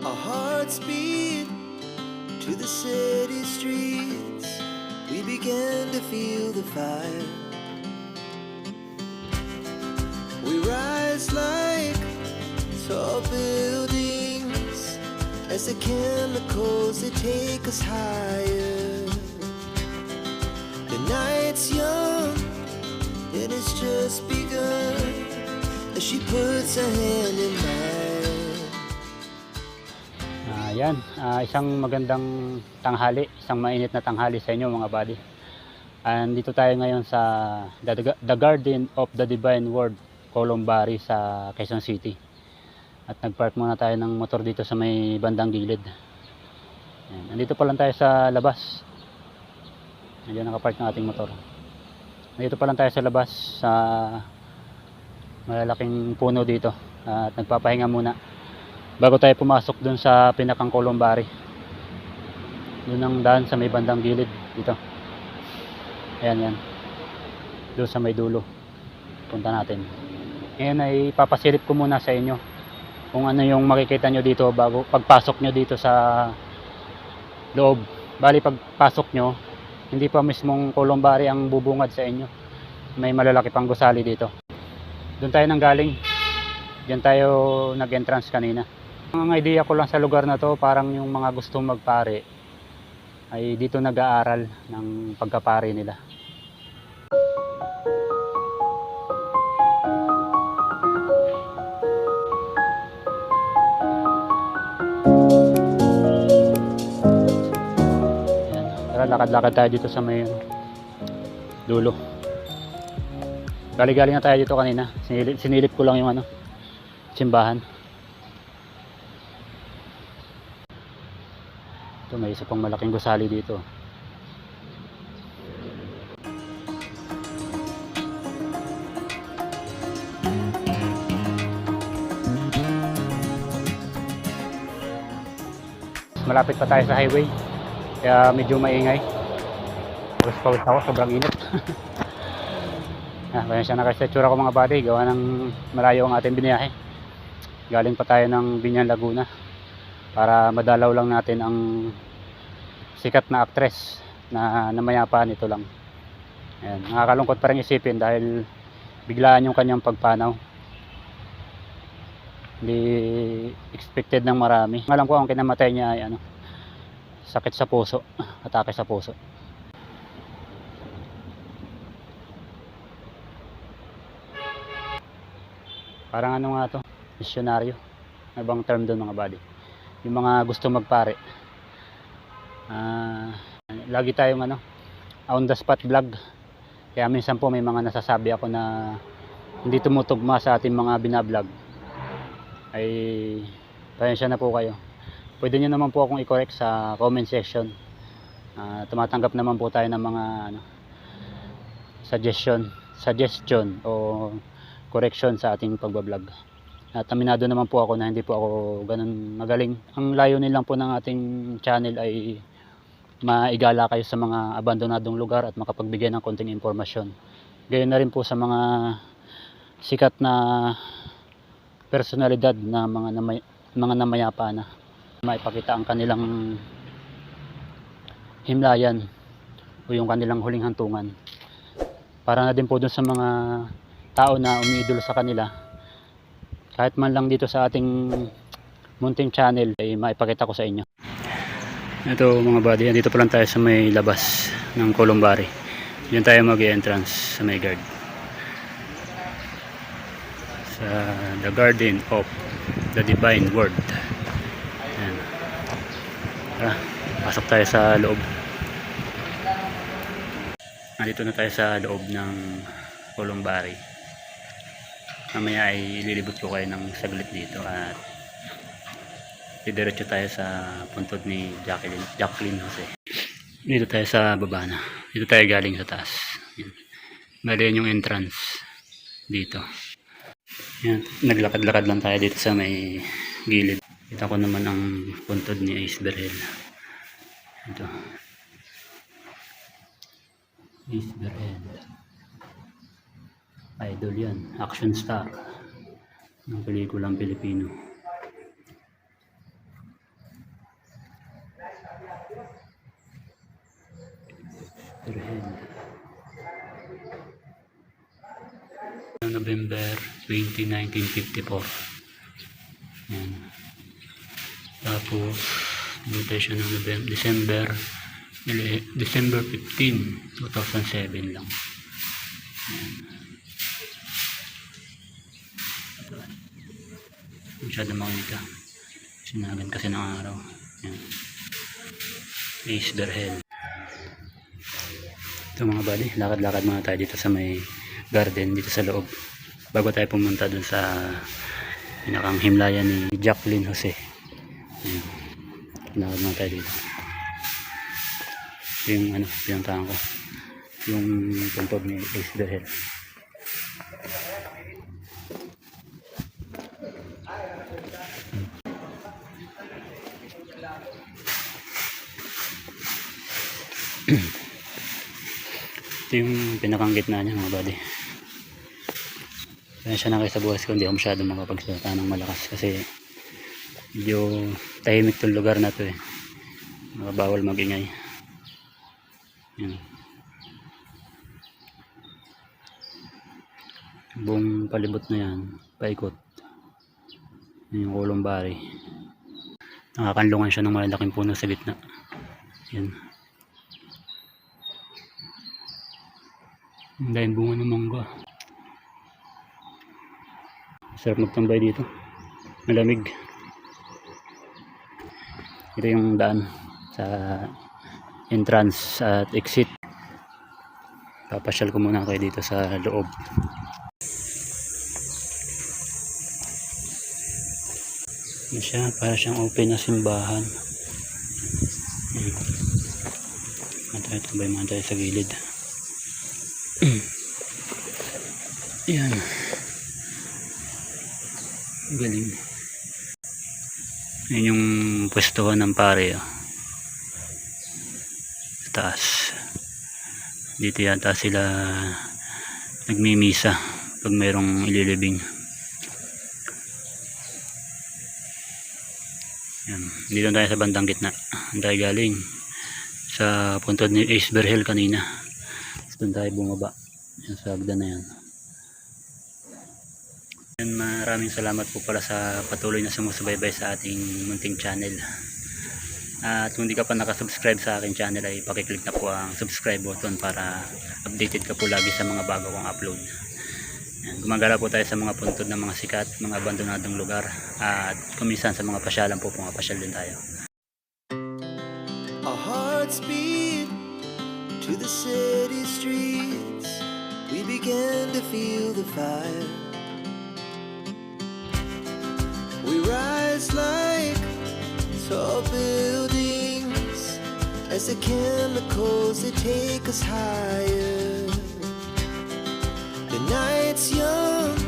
Our hearts beat to the city streets. We began to feel the fire. We rise like tall buildings as the chemicals they take us higher. The night's young and it's just begun as she puts her hand in mine. Yan, isang magandang tanghali, isang mainit na tanghali sa inyo mga buddy. Dito tayo ngayon sa The Garden of the Divine Word, Columbari sa Quezon City. At nagpark muna tayo ng motor dito sa may bandang gilid. Yan, nandito pa lang tayo sa labas. Nandiyan nakapark ng ating motor. Nandito pa lang tayo sa labas sa malalaking puno dito. At nagpapahinga muna bago tayo pumasok dun sa pinakang Columbari. Yun ang daan sa may bandang gilid dito. Ayan yan, doon sa may dulo punta natin. Ngayon ay papasilip ko muna sa inyo kung ano yung makikita nyo dito bago pagpasok nyo dito sa loob. Bali pagpasok nyo, hindi pa mismong Columbari ang bubungad sa inyo, may malalaki pang gusali dito. Doon tayo nang galing, diyan tayo nag-entrance kanina. Ang idea ko lang sa lugar na to, parang yung mga gustong magpare ay dito nag-aaral ng pagkapare nila. Ayan. Tara, lakad-lakad tayo dito sa may dulo. Galing-galing na tayo dito kanina. Sinilip ko lang yung simbahan. Ito, may isa pang malaking gusali dito. Malapit pa tayo sa highway, kaya medyo maingay. Pawis ako, sobrang init. Pasensya na kasi sa itsura ko mga buddy, gawa ng malayo ang ating biniyahe. Galing pa tayo ng Biñan, Laguna para madalaw lang natin ang sikat na actress na namayapa nito lang. Ayan, nakakalungkot pa rin isipin dahil biglaan yung kanyang pagpanaw. Hindi expected ng marami. Alam ko ang kinamatay niya ay sakit sa puso, atake sa puso. Parang nga to, misyonaryo. Ibang term doon mga buddy. Yung mga gusto magpare. Lagi tayong on the spot vlog. Kaya minsan po may mga nasasabi ako na hindi tumutugma sa ating mga binablog. Ay pasensya na po kayo. Pwede nyo naman po akong i-correct sa comment section. Tumatanggap naman po tayo ng mga suggestion o correction sa ating pagbablog. At aminado naman po ako na hindi po ako ganun magaling. Ang layunin lang po ng ating channel ay maigala kayo sa mga abandonadong lugar at makapagbigay ng konting impormasyon. Gayon na rin po sa mga sikat na personalidad na mga namayapa na maipakita ang kanilang himlayan o yung kanilang huling hantungan. Para na din po dun sa mga tao na umiidolo sa kanila. Kahit man lang dito sa ating munting channel ay maipakita ko sa inyo. Ito mga buddy, dito pa lang tayo sa may labas ng Columbari. Diyan tayo mag-entrance sa may guard. Sa The Garden of the Divine Word. Ayan. Tara, pasok tayo sa loob. Nandito na tayo sa loob ng Columbari. Mamaya ay ililibot ko kayo ng saglit dito at didiretso tayo sa puntod ni Jacqueline Jose. Dito tayo sa baba na. Dito tayo galing sa taas. Bali yan yung entrance dito. Yan, naglakad-lakad lang tayo dito sa may gilid. Kita ko naman ang puntod ni Ace Berhel. Ito. Ace Berhel. Idol yan, action star ng pelikulang Pilipino. November 20, 1954. Yan. Tapos, nilagay siya ng December 15, 2007 lang. Yan. Masyado makita. Sinagan kasi ng araw. Yan. Ace Berhel. Ito mga buddy, lakad-lakad muna tayo dito sa may garden, dito sa loob. Bago tayo pumunta dun sa pinakang himlayan ni Jacqueline Jose. Ayan. Lakad muna tayo dito. Ito yung pinuntahan ko. Yung puntod ni Ace Berhel. Ito yung pinakang gitna niya mga buddy. Kaya siya na kayo sa bukas ko, hindi ako masyado makapagsalita ng malakas kasi medyo tahimik tong lugar na to eh. Bawal magingay. Yan. Buong palibot na yan, paikot. Yan yung Columbari. Nakakanlungan siya ng malalaking puno sa gitna. Yan. Ang dahil bunga ng mangga. Sarap magtambay dito. Malamig. Ito yung daan sa entrance at exit. Papasyal ko muna kayo dito sa loob. Ano siya? Para siyang open na simbahan. Tambay muna tayo sa gilid. Yan. Galing. Yan yung pwestuhan ng pare. Oh. Sa taas. Dito yata sila nagmimisa pag mayroong ililibing. Yan. Dito tayo sa bandang gitna. Tayo galing sa puntod ni Ace Berhel kanina. Doon tayo bumaba. Yan sa hagdan na yan. And maraming salamat po pala sa patuloy na sumusubaybay sa ating munting channel. At kung hindi ka pa nakasubscribe sa aking channel ay pakiclick na po ang subscribe button para updated ka po lagi sa mga bago kong upload. Yan, gumagala po tayo sa mga puntod ng mga sikat, mga abandonadong lugar at kuminsan sa mga pasyalan po, pumapasyal din tayo. Our hearts beat to the city streets. We began to feel the fire. We rise like tall buildings as the chemicals they take us higher. The night's young,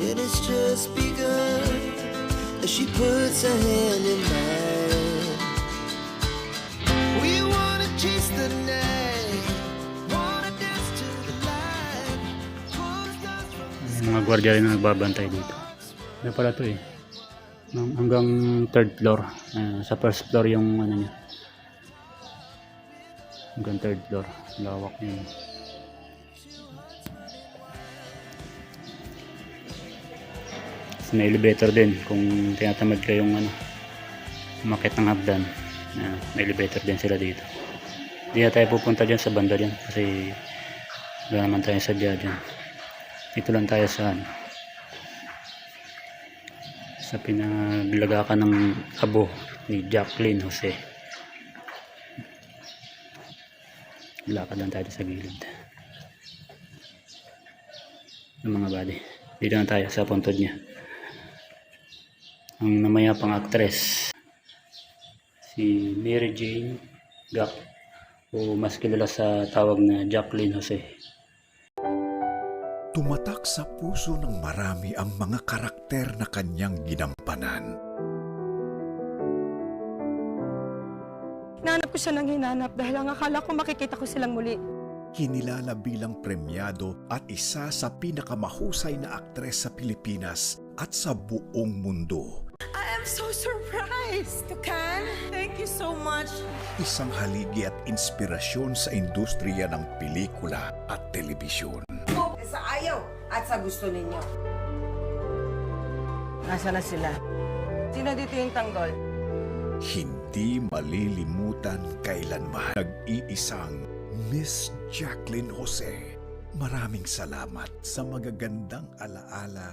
it has just begun as she puts her hand in mine. We wanna chase the night, wanna dance to the light, pull the stars from the May mga gwardiya rin na nagbabantay dito. Ano pala to eh, hanggang third floor. Sa first floor yung ano niya, hanggang third floor, lawak niya. May elevator din kung tinatamad kayong umakyat ng hagdan. May elevator din sila dito. Hindi na tayo pupunta dyan sa banda dyan kasi wala naman tayo sadya dyan. Dito lang tayo sa sa pinaglagakan ng abo ni Jacqueline Jose. Lakad lang tayo sa gilid ng mga body. Dito na tayo sa puntod niya. Ang namayapang aktres si Mary Jane Gac, o mas kilala sa tawag na Jacqueline Jose. Tumatak sa puso ng marami ang mga karakter na kanyang ginampanan. Hinanap ko siya ng hinanap dahil ang akala ko makikita ko silang muli. Kinilala bilang premyado at isa sa pinakamahusay na aktres sa Pilipinas at sa buong mundo. I am so surprised, Tukan. Thank you so much. Isang haligi at inspirasyon sa industriya ng pelikula at telebisyon. Sa ayaw at sa gusto ninyo. Nasaan na sila? Sino dito yung tanggol? Hindi malilimutan kailanman. Nag-iisang Miss Jacqueline Jose. Maraming salamat sa magagandang alaala.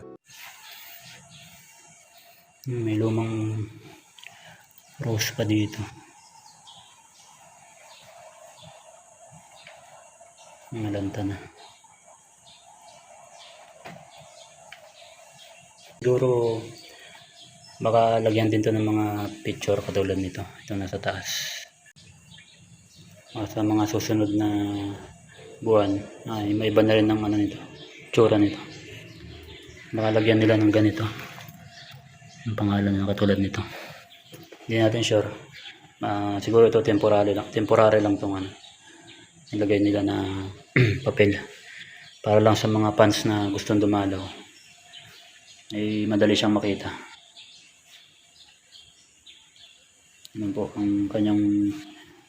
May lumang rose pa dito. Malanta na. Siguro baka lagyan din to ng mga picture katulad nito. Ito nasa taas. Sa mga susunod na buwan ay may iba na rin ng ano nito, tsura nito. Baka lagyan nila ng ganito ang pangalan na katulad nito. Hindi natin sure. Siguro ito temporary lang tong ano, nilagay nila na papel para lang sa mga fans na gustong dumalaw ay madali siyang makita. Yan po ang kanyang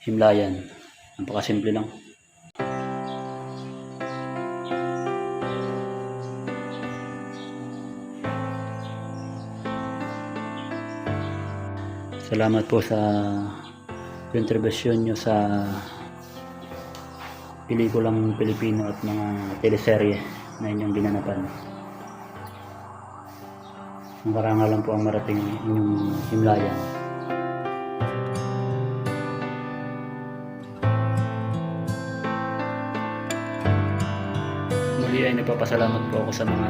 himlayan. Napakasimple lang. Salamat po sa kontribusyon nyo sa pelikulang Pilipino at mga teleserye na inyong ginanapan. Ang karangalan po ang marating inyong himlayan. Muli ay nagpapasalamat po ako sa mga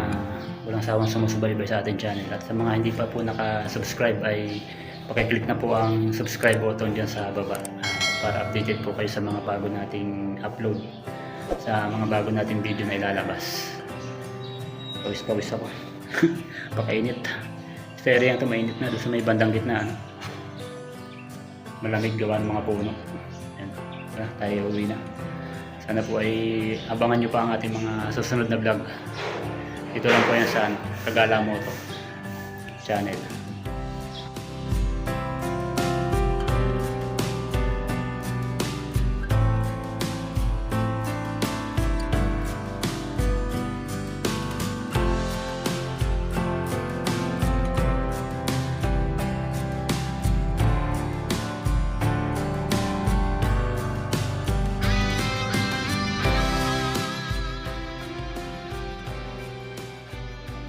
walang sawang sumusubaybay sa ating channel, at sa mga hindi pa po naka-subscribe ay pakiclick na po ang subscribe button dyan sa baba para updated po kayo sa mga bago nating upload, sa mga bago nating video na ilalabas. Pawis ako. Pakainit. Sa area ito mainit na, doon sa may bandang gitna ano? Malamig gawa ng mga puno. Yan. Tayo uwi na. Sana po ay abangan nyo pa ang ating mga susunod na vlog. Ito lang po yan sa Kagala Moto channel.